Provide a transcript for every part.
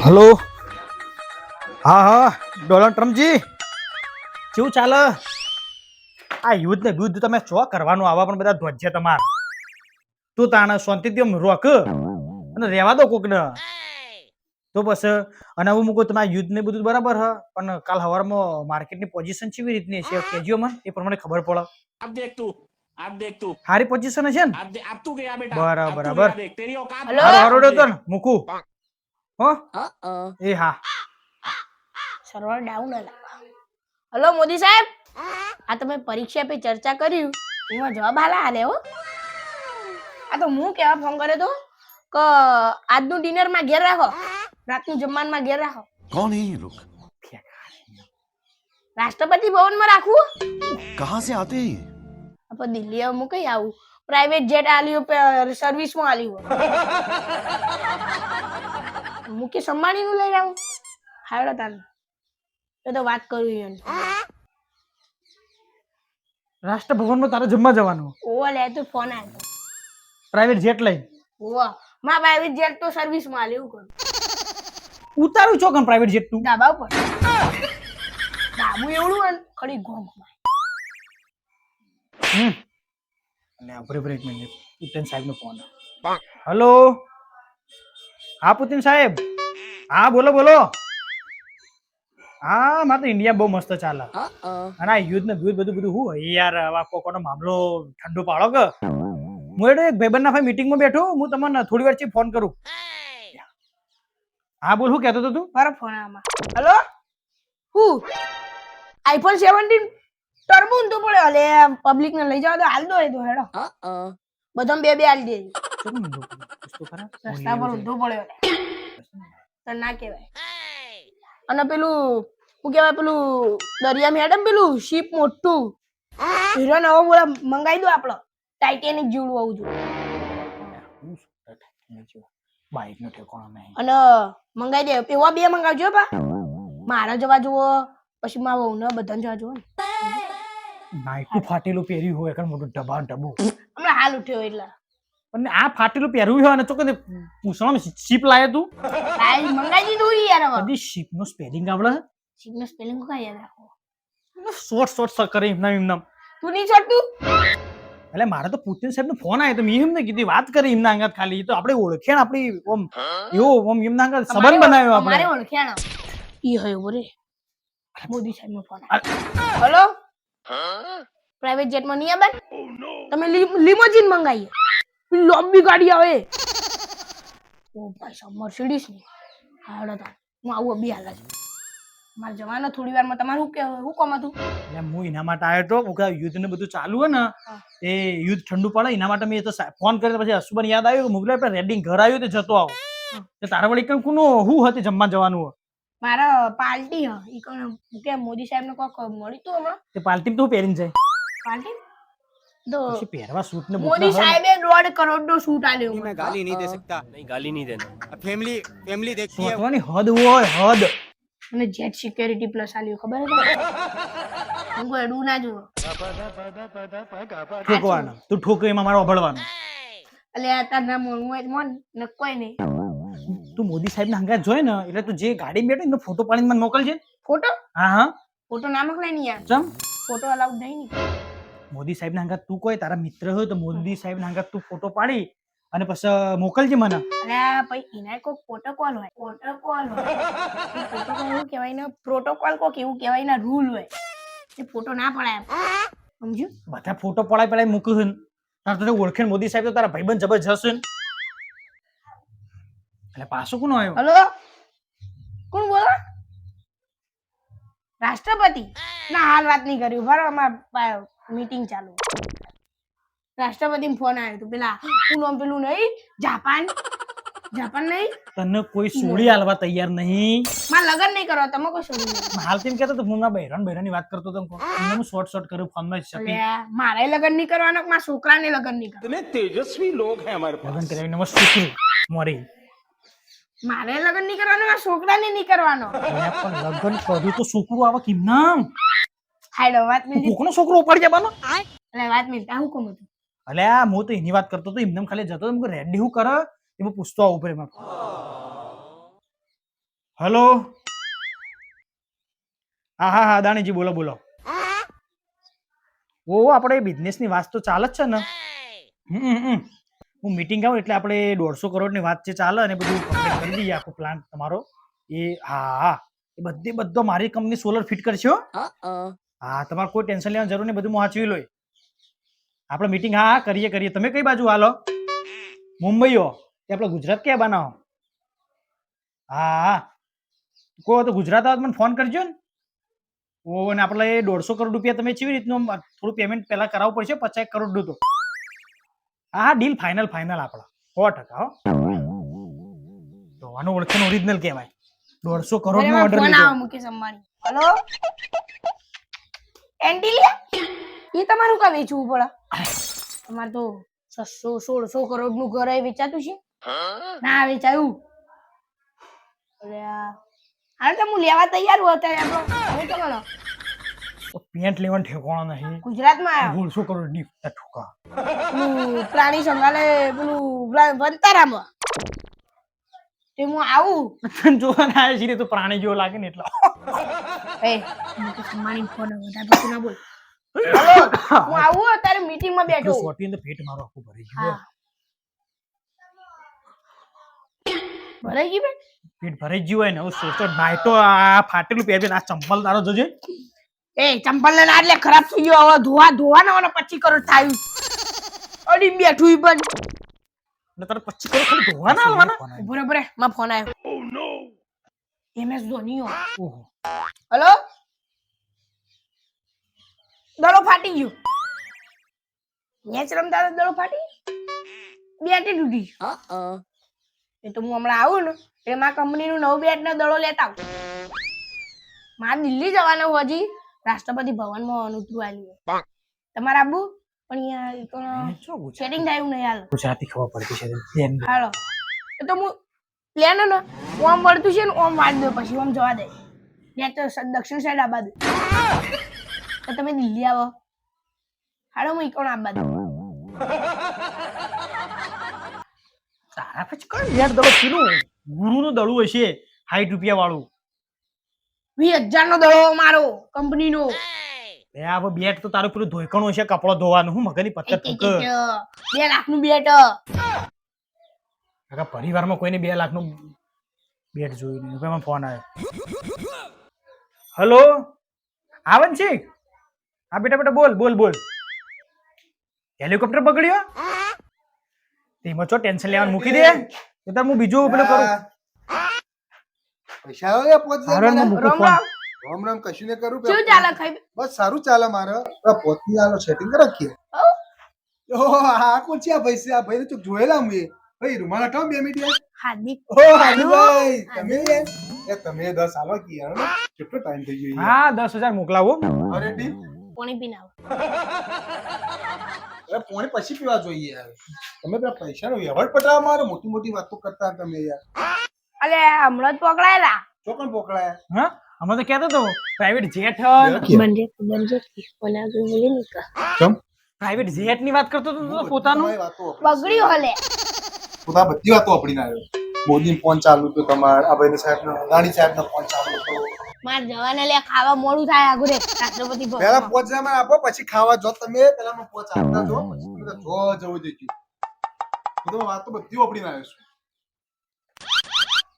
Hello. હા હા Donald ટ્રમ્પજી, કેવું ચાલે? આ યુદ્ધ ને યુદ્ધ તમે શું કરવાનું? આવા પણ બધા ધ્વજ તમાર. તું તાણ શાંતિથી રોક અને રહેવા દો કોકને. તો બસ. અને હું મૂકું તમારા યુદ્ધ ને બધું બરાબર હ, પણ કાલ સવારમાં માર્કેટની પોઝિશન કેવી રીતની છે કેજો મને, એ પ્રમાણે ખબર પડે. સારી પોઝિશન છે ને? બરાબર બરાબર. હેલો હારું હારું તો મૂકું હો. એ હા. સર્વર ડાઉન અલા. હેલો મોદી સાહેબ, આ તમે પરીક્ષા પે ચર્ચા કર્યું એમાં જવાબ આલે હો. આ તો હું કેવા ફોન કર્યો તો કે આજનું ડિનર માં ઘેર રાખો, રાતનું જમવાનું માં ઘેર રાખો. कौन है ये लोग? રાષ્ટ્રપતિ ભવન માં રાખવું? कहाँ से आते हैं ये? આપણે દિલ્હી હું કઈ આવું? પ્રાઇવેટ જેટ આલ્યું, સર્વિસ માં આલ્યું. મુકેશ અંબાણી નું લઈ આવું. હાલો તાન એ તો વાત કરું યાર. રાષ્ટ્રભવનમાં તારે જમવા જવાનું? ઓવા લે તો ફોન આવ્યો. પ્રાઇવેટ જેટ લઈ? ઓવા માં પ્રાઇવેટ જેટ તો સર્વિસ માં આલ્યું. એવું કરું ઉતારું છો કેમ પ્રાઇવેટ જેટ તું? ડાબા ઉપર ડાબુ એવડું ને ખડી ગોમ. અને આ બરાબર એક મિનિટ, પુતિન સાહેબ નો ફોન. હલો. હા પુતિન સાહેબ. હા બોલો બોલો. હા મારે તો ઇન્ડિયા બહુ મસ્ત ચાલે. અને આ યુદ્ધ ને યુદ્ધ બધું બધું હું યાર, આવા કોકોનો મામલો ઠંડો પાડો કે. હું એક ભાઈબંધ ના મીટિંગમાં બેઠો, હું તમને થોડી વાર ફોન કરું. હા બોલ, શું કહેતો હતો તું? મારો ફોન આમાં. હેલો હું આઈફોન 17 ટર્બો તો પડ્યો. અલે પબ્લિક ને લઈ જાવ તો હાલ દો એ તો હેડો. બધામ બે બે હાલ દે. રસ્તા પર ઊંધો પડ્યો તો ના કહેવાય. અને પેલું શું કહેવાય, પેલું દરિયા મેડમ પેલું શિપ મોટું હીરો નવો બોલા મંગાઈ દો આપણો. ટાઇટેનિક જેવડું આવું જોઈએ. બાઈક નો ઠેકાણો નહીં. અને મંગાઈ દે એવા બે મંગાવજો બા. મારા જવા જુઓ, પછી મારા વહુ ને બધાને જવા જુઓ. નાઈટું ફાટેલું પહેર્યું હોય કારણ મોટું ડબ્બા ડબ્બુ હમણાં હાલ ઉઠ્યો એટલે. અને આ ફાટેલું પહેર્યું હોય અને તો કદે પૂછવામાં શીપ લાય તું? ભાઈ મંગાઈ દીધું યાર. હવે કદી શીપ નો સ્પેલિંગ આવડે? શીપ નો સ્પેલિંગ કઈ યાદ રાખો? શોર્ટ કરે એમના. તું નહીં છોટું? એટલે મારે તો પુતિન સાહેબ નો ફોન આવ્યો તો મેં એમને કીધી વાત કરી એમના અંગત ખાલી. તો આપણે ઓળખે ને આપણી ઓમ એવો ઓમ એમના અંગત સંબંધ બનાવ્યો આપણે. મારે ઓળખ્યાણ ઈ હયો બોરે મોદી સાહેબ નો ફોન. હેલો પ્રાઇવેટ જેટ માં નહીં આબન? તમે લિમોજીન મંગાઈએ, લોમ્બી ગાડી આવે. ઓ ભાઈ સાહેબ મર્સિડીઝ ની. હાડો તા હું આવું બી હાલ છે. મારે જવાના થોડી વારમાં. તમારું શું કહેવું? શું કામ હતું? એટલે હું એના માટે આવ્યો હતો કે યુદ્ધ ને બધું ચાલુ હોય ને, એ યુદ્ધ ઠંડુ પડે એના માટે મેં તો ફોન કર્યો. પછી હસુબન યાદ આવ્યું, મુગલા આપણે રેડિંગ ઘર આવ્યું તો જતો આવો. તારા વળી કઈ કોનું હું હતી જમવા જવાનું? મારા પાર્ટી હ ઈ કોણ કે મોદી સાહેબ ને કોક મળી તો હમણાં. તે પાર્ટી તો પહેરીને જાય પાર્ટી તો પછી પહેરવા સૂટ ને મોદી સાહેબે 1.5 કરોડ નો સૂટ આલ્યો. मैं गाली नहीं दे सकता। नहीं गाली नहीं देना। फैमिली देखती है। સોટવાની હદ હોય હદ. અને જેટ સિક્યોરિટી પ્લસ આલ્યો ખબર હે? હું કોઈ અડું ના જુઓ. ઠોકવાના તું ઠોક એમાં મારો અભળવાનું. એટલે આ તાર ના મોન મોન ન કોઈ નહીં. તું મોદી સાહેબ ના હંગાત જોઈ ને એટલે તું જે ગાડી બેઠો એનો ફોટો પાડીને મને મોકલજે. ફોટો હા હા. ફોટો ના મોકલાય નહીં યાર. ચમ ફોટો અલાઉડ નહીં ને. મોદી સાહેબ ના હંગાત તું કોઈ તારા મિત્ર હોય તો મોદી સાહેબ ના હંગાત તું ફોટો પાડી અને પછી મોકલજે મને. અરે ભાઈ એના કોઈ પ્રોટોકોલ હોય. પ્રોટોકોલ હોય પ્રોટોકોલ એવું કહેવાય ને, પ્રોટોકોલ કોક એવું કહેવાય ને રૂલ હોય. એ ફોટો ના પડાય સમજ્યું? બધા ફોટો પડાય મૂકું તાર તને ઓળખે મોદી સાહેબ તો તારા ભાઈબંધ જબરજસ્ત છે. એટલે પાછો કોનો આવ્યો? હેલો કોણ બોલો? રાષ્ટ્રપતિ ના હાલ વાત નહીં કર્યું. બરાબર અમાર મીટિંગ ચાલુ. રાષ્ટ્રપતિ ફોન આવ્યો તો પેલા પેલું નહીં જાપાન નહીં. તને કોઈ સોડી હાલવા તૈયાર નહીં. માં લગન નહીં કરવા તમે કોઈ સોડી નહીં. હાલ તેમ કહેતો તો હું ના બહેરાની વાત કરતો હતો. હું શોર્ટ કર્યું ફોનમાં શકી. મારે લગન નહીં કરવાનો, મારા છોકરાને લગન નહીં કરવાનો. इतने तेजस्वी लोग हैं हमारे पास। લગન કરાવીને મસ્ત છોકરી મોરી. મારે લગન નહીં કરવાનો, મારા છોકરાને નહીં કરવાનો. પણ લગન કર્યું તો છોકરું આવે કેમ નામ? હાઈડો વાત મિલ કોકનો છોકરો ઉપાડી જવાનો? એટલે વાત મિલ હું કોમ હતું? અલે આ હું તો એની વાત કરતો તો એમને ખાલી જતો રેડી હું કરે એમાં પૂછતો આવું પડે. હલો. હા હા હા અદાણીજી બોલો બોલો. ઓ આપણે બિઝનેસની વાત તો ચાલે જ છે ને. હું મીટિંગ આવું એટલે આપણે 150 કરોડની વાત જે ચાલે ને બધું complete કરી દઈએ આખો પ્લાન તમારો. એ હા હા એ બધો મારી કંપની સોલર ફિટ કરશે હો. હા તમારે કોઈ ટેન્શન લેવાની જરૂર નહીં, બધું હું વાંચવી લોય. આપણે મીટિંગ હા હા કરીએ. તમે કઈ બાજુ હાલો? મુંબઈ હો તે આપણે ગુજરાત ક્યાં બનાવો? હા હા કહો તો ગુજરાત આવે તો મને ફોન કરજો ને. ઓ અને આપણે 150 કરોડ રૂપિયા તમે કેવી રીતનું થોડું પેમેન્ટ પહેલા કરાવવું પડશે 50 કરોડ નું તો. હા હા ડીલ ફાઇનલ આપણે 100%. હો તો આનું ઓળખાણ ઓરિજિનલ કહેવાય. 150 કરોડ નો ઓર્ડર ફોન લીધો. આવો મુકેશ અંબાણી. હલો એન્ટિલિયા, એ તમારું કા વેચવું પડે? તમારે તો 1600 કરોડ નું ઘર એ વેચાતું છે? ના વેચાયું. અલ્યા હાલ તો હું લેવા તૈયાર હું અત્યારે આપણો હું તો ગણો પેન્ટ લેવાનું ઠેકાણો નહીં. ગુજરાતમાં આવ્યો 150 કરોડ ની ઠુકા. પેલું પ્રાણી સંગ્રહાલય પેલું વનતારામાં તે હું આવું જોવાના આવે છે તો પ્રાણી જેવો લાગે ને એટલે. એ મુકેશ અંબાણી ફોન વધારે પડતું ના બોલ. હલો હું આવું અત્યારે મીટિંગ માં બેઠો છું. સોટી અંદર પેટ મારો આખું ભરી ગયું. હા ભરાઈ ગઈ બે પેટ ભરાઈ ગયું હોય ને હું સોચતો નાઈટો આ ફાટેલું પહેરજે ને આ ચંપલ તારો જોજે. એ ચંપલ ને ના એટલે ખરાબ થઈ ગયો હવે ધોવાના 25 કરોડ થાયું અડી બેઠું ઈ પણ ને તારે 25 કરોડ ખાલી ધોવાના આલવાના. બરાબર માં ફોન આવ્યો. ઓ નો એમએસ ધોની. ઓહો હલો દડો ફાટી ગયો. મેચ રમતા હતા દડો ફાટી બેટ તૂટી. એ તો હું હમણાં આવું ને એટલે મારા કંપનીનું નવું બેટ ને દડો લેતા આવું. મારે દિલ્હી જવાનું હજી રાષ્ટ્રપતિ ભવનમાં ઉતરવા આવ્યું. તમારે આબુ પણ અહીંયા સેટિંગ થાય એવું નહીં હાલ. ગુજરાતી ખબર પડતી છે એમ. હાલો એ તો હું પ્લેન ને ઓમ વળતું છે ને ઓમ વાળ દો પછી ઓમ જવા દે. ત્યાં તો દક્ષિણ સાઈડ આબા દે તો તમે દિલ્હી આવો. હાલો હું ઈકોણ આબા દઉં. તારા પછી કઈ યાર દડો કીનું ગુરુનું દડું હશે 60 રૂપિયા વાળું. 20,000 નો દડો મારો કંપની નો. એ આ બેટ તો તારું પેલું ધોઈકણું છે કપડો ધોવાનું હું મગની પત્તર ફૂક. 2 લાખ નું બેટ. કાકા પરિવારમાં કોઈને 2 લાખ નું બેટ જોયું નહીં. મને ફોન આવ્યો. હલો આવન છે? હા બેટા બોલ. હેલિકોપ્ટર પકડ્યો? તેમાં ચો ટેન્શન લેવાનું મૂકી દે. તો તાર હું બીજું પેલું કરું. પૈસા આવે પોત હારણ મૂકું રામ ફોન. રામ રામ કશું ને કરું શું ચાલે ખાઈ બસ સારું ચાલે મારે પોતની આલો સેટિંગ કરી રાખીએ. ઓહો આ કોણ છે આ ભાઈ છે? આ ભાઈને તો જોયેલા મેં. ભાઈ રૂમાલ હટાવો 2 મિનિટ. હાર્દિક ઓ હાદીભાઈ તમે તમે 10 આલો કે યાર કેટલો ટાઈમ થઈ ગયો યાર. હા 10,000 મોકલાવો. અરે ડી પાણી પીને આવો. અરે પાણી પછી પીવા જોઈએ યાર. તમે પેલા પૈસાનો વ્યવહાર પટાવા મારો મોટી મોટી વાતો કરતા તમે યાર. અલે હમણાં જ પકડાયેલા. ચોકન પોકળાયા. હા અમે તો કહેતો તો પ્રાઇવેટ જેટ બંજે ઓલા જો બોલી ને કેમ પ્રાઇવેટ જેટ ની વાત કરતો તો પોતાનું તમારી વાતો આપણી. બગડ્યું હલે. પોતા બધી વાતો આપડીને આવ્યો. મોદી ફોન ચાલુ તો તમાર આ ભાઈ સાહેબ નો રાણી સાહેબ નો ફોન ચાલુ હતો. માર જવાને લે ખાવા મોડું થાય આગુરે રાષ્ટ્રપતિ ભવન. પેલા પોચ જમા આપો પછી ખાવા જો તમે પેલા માં પોચ આપતા જો પછી તમે જો જવું દેજો. તો તમે વાતો બધી આપડીને આવ્યો છું.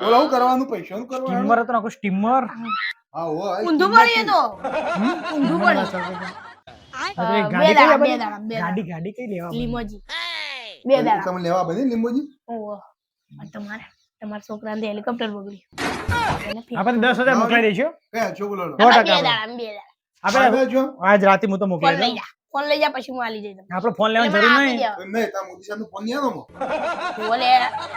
બોલો હું કરવાનું પૈસાનું કરવાનું. સ્ટીમર હતો નાખો સ્ટીમર. હા હો ઊંધું પડીએ તો ઊંધું પડી. ગાડી કઈ લેવા લીમોજી 2 દાડા. તમે લેવા બની લીંબુજી. ઓહો તમારા છોકરાને હેલિકોપ્ટર બગડ્યું. આપણે 10,000 મોકલાઈ દઈશું. કયા છો બોલો 100%. આપણે જો આજ રાતે હું તો ફોન મોકલાઈ લઈ દઉં. જા ફોન લઈ જા પછી હું આલી જઈ તમને. આપણે ફોન લેવાની જરૂર નહીં. નહીં તા મોદી સાહેબ નો ફોન નહીં આવ્યો મો. બોલે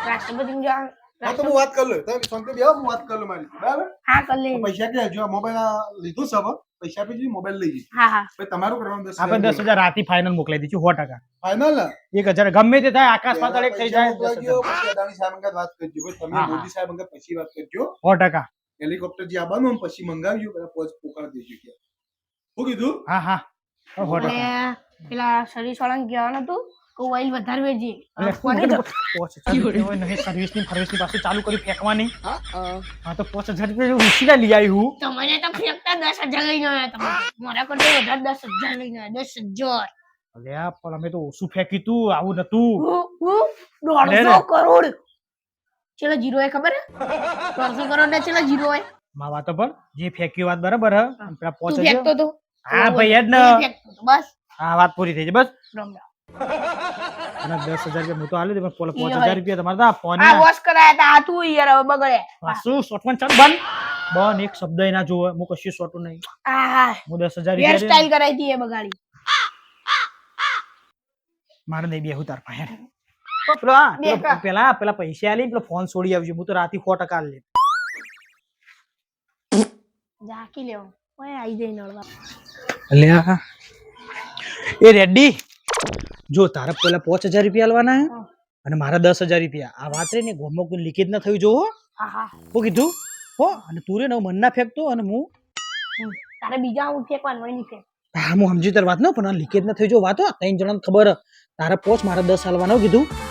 રાષ્ટ્રપતિ ને જા. હા તો હું વાત કરી લઉં. તમે શાંતિ બેહો હું વાત કરી લઉં મારી. બરાબર હા કર લે. પૈસા કે જો મોબાઈલ લીધો છે હવે પૈસા આપી દીધી મોબાઈલ લઈ જઈ. હા હા પછી તમારું કરવાનું 10,000. આપણે 10,000 રાતે ફાઇનલ મોકલાઈ દઈશું 100%. ફાઇનલ ને 1,000 ગમે તે થાય આકાશ પાતાળ એક થઈ જાય. પૈસા મોકલાઈ 10,000. દ્યો, પછી અદાણી સાહેબ અંગત વાત કરજો. પછી તમે હા, હા. મોદી સાહેબ અંગત પછી વાત કરજો. 100%. હેલિકોપ્ટર જે આવવાનું હોય પછી મંગાવ્યું પેલા પોચ પોકાડી દેજો કે શું કીધું. હા 100%. અને પેલા સર્વિસ વાળાને કહેવાનું હતું ઓઇલ વધારે વેચી એટલે કોને તો પોચ હોય નહીં સર્વિસની પાછું ચાલુ કરી ફેંકવાની હા તો 5000 રૂપિયા ઉછીના લઈ આવી હું તમને તો ફેંકતા 10,000 લઈને આવ્યા તમે મારા કરતા વધારે 10,000 લઈને આવ્યા 10,000 અલ્યા પણ અમે તો ઓછું ફેંકી તું આવું નતું 150 કરોડ ચલો જીરો હે ખબર હે 150 કરોડ ને ચલો જીરો હે માં વાતો પર જે ફેંક્યું વાત બરાબર હે અને પેલા પોચ તું ફેંકતો તો હા ભાઈ યાદ ને તું ફેંકતો તો, બસ હા વાત પૂરી થઈ છે બસ રમ્યા અને 10,000 રૂપિયા હું તો આલ્યું પણ 5000 રૂપિયા તમારે તો ફોન આ વોશ કરાયા તા આ તું યાર હવે બગડે વાસુ શોર્ટમાં ચાલ બન એક શબ્દ એના જોવે હું કશું શોર્ટું નહીં આ હું 10,000 હેર રૂપિયા સ્ટાઈલ કરાઈ દી એ બગાડી મારે નહીં બેહું તાર પાસે પેલો હા પેલા પૈસા આલી પેલો ફોન છોડી આવજો હું તો રાતે 100% લે જાકી લેવો ઓય આઈ જઈ નળવા અલ્યા એ રેડી જો તારા પેલા 5000 રૂપિયા આલવાના હે અને મારા 10,000 રૂપિયા આ વાત રે ને ગોમો કોઈ લીકેજ ના થયું જો હો આહા હું કીધું હો અને તું રે ને મન ના ફેંકતો અને હું તારે બીજા હું ફેંકવાનું હોય નહીં ફેંક હા હું સમજી તાર વાત ન પણ લીકેજ ના થઈ જો વાત ત્રણ જણાને ખબર તારા પોચ મારા 10 આલવાના કીધું